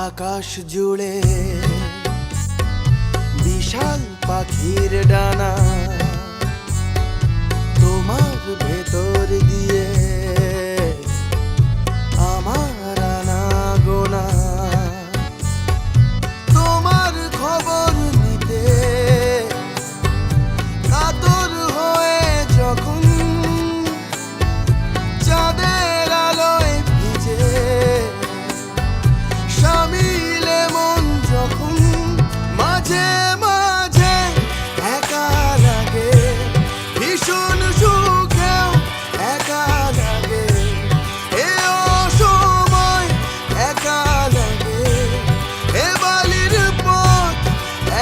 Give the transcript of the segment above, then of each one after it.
আকাশ জুড়ে বিশাল পাখির ডানা, তোমার ভেতর দিয়ে আমার আনা গোনা। তোমার খবর নিতে কাতর হয়ে যখন চাঁদের আলোয় ভিজে শামিলে মন যখন মাঝে মাঝে একা লাগে, ভীষণ সুখেও একা লাগে, এ অসময় একা লাগে, এ বালির পথ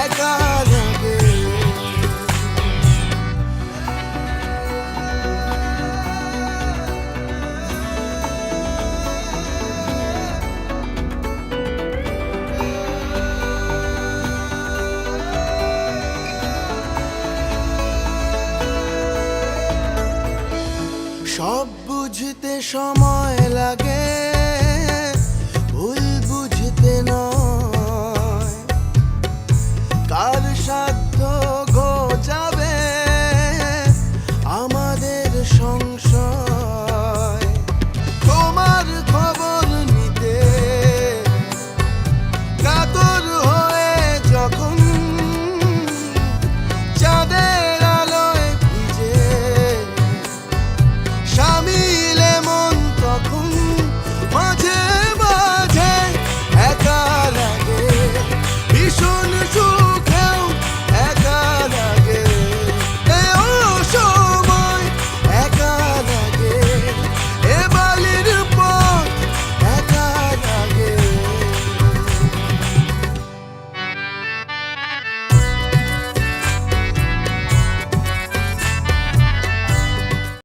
একা লাগে। সব বুঝতে সময় লাগে,